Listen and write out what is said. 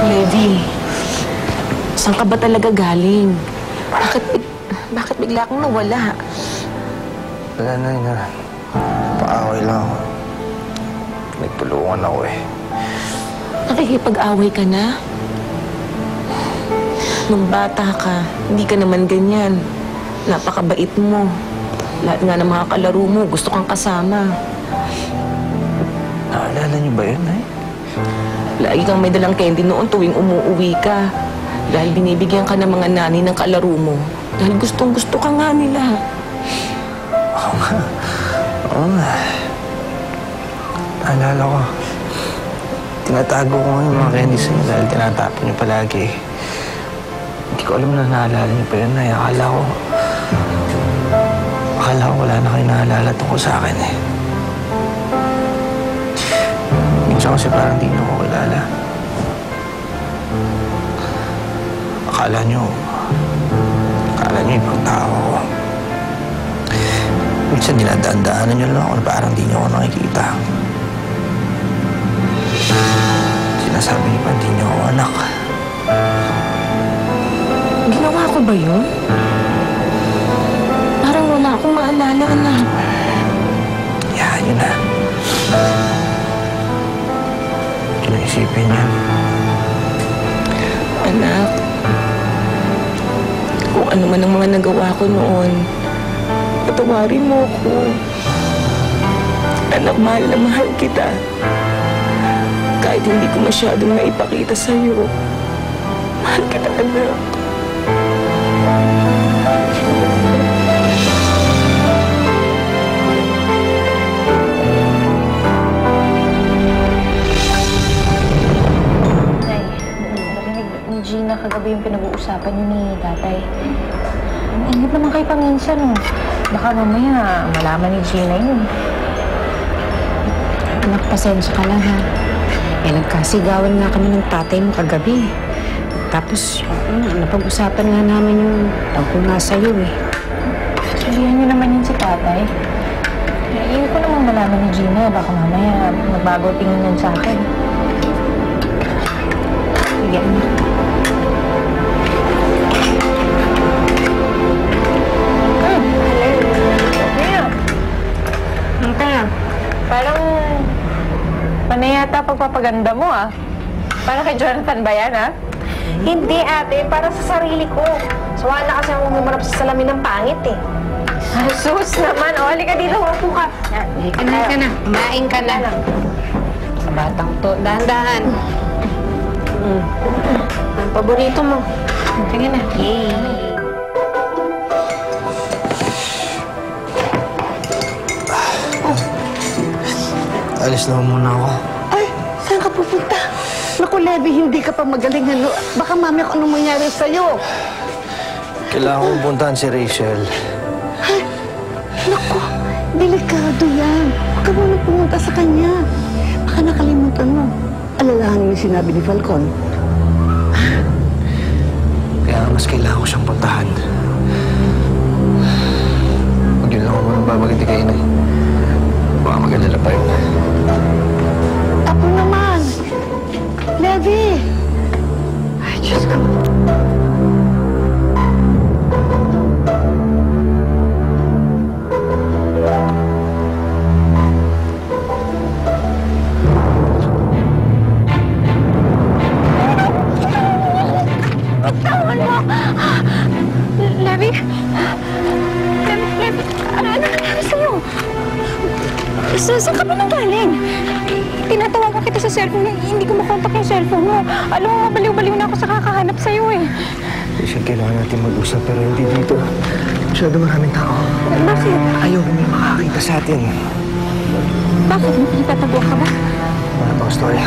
Levi, saan ka ba talaga galing? Bakit bigla kang nawala? Wala na yun, ha. Paaway lang ako. Nagtulungan ako eh. Nakikipag-away ka na? Nung bata ka, hindi ka naman ganyan. Napakabait mo. Lahat nga ng mga kalaro mo, gusto kang kasama. Naalala niyo ba yun, eh? Lagi kang may dalang candy noon tuwing umuuwi ka. Dahil binibigyan ka ng mga nani ng kalaro mo. Dahil gustong-gusto ka nga nila. Oo nga. Oo nga. Naalala ko. Tinatago ko nga yung mga candies niyo dahil tinatapon niyo palagi. Hindi ko alam na naalala niyo pa yun, eh. Akala ko wala na kayo naalala tungkol sa akin, eh. Minsan kasi parang di niyo ko kilala. Akala niyo ibang tao ko. Minsan dinadaan-daanan niyo lang ako na parang di niyo ako nakikita. Sinasabi niyo pa, di niyo ako anak. Ginawa ko ba yun? Parang wala akong maalala, anak. Yan, yun na. Hindi na isipin yan. Anak, kung ano man ang mga nagawa ko noon, patawarin mo ko. Anak, mahal na mahal kita. Kahit hindi ko masyadong naipakita sa'yo, mahal kita, anak. Gina, kagabi yung pinag-uusapan niyo ni tatay. Ang ingat naman kayo paminsan, no? Baka mamaya malaman ni Gina yun. Anak, pasensya ka lang, ha? Nagkasigawan nga kami ng tatay mo kagabi. Tapos, napag-usapan nga namin yung tungkol nga sa'yo, eh. Sabihan niyo naman yun si tatay. Iyon ko naman malaman ni Gina. Baka mamaya magbago tingin yun sa akin. Sige, anak. Parang panay yata pagpapaganda mo, ah. Parang kay Jonathan ba yan, ah? Hindi, ate. Para sa sarili ko. Sawa na kasi ako umarap sa salamin ng pangit, eh. Sus naman. O, halika dito. Upo ka. Halika na. Kumain ka na. Sa batang to. Dahan-dahan. Ang paborito mo. Sige na. Yay! Alis na muna ako. Ay, saan ka pupunta? Naku, Levi, hindi ka pa magaling, ano? Baka mami kung anong mangyari sa'yo. Kailangan kong puntahan si Rachel. Ay, naku, delikado yan. Huwag ka muna pumunta sa kanya. Baka nakalimutan mo. Alalahanin mo yung sinabi ni Falcon. Kaya mas kailangan ko siyang puntahan. Huwag yun lang ako muna babagiti kayo na. Baka mag-alala pa yun. Apo naman! Levi! Ay, Diyos ko. Tawan mo! Levi? Levi, ano nangyari sa'yo? Saan ka ba nang galing? Tinatawagan kita sa cellphone. Hindi ko makontak yung cellphone mo. Alam mo, baliw-baliw na ako sa kakahanap sa'yo, eh. Rachel, kailangan natin mag-usap pero hindi dito. Masyado maraming tao. Bakit? Ayoko may makakita sa atin. Bakit? Itatago ka ba? Wala pang story.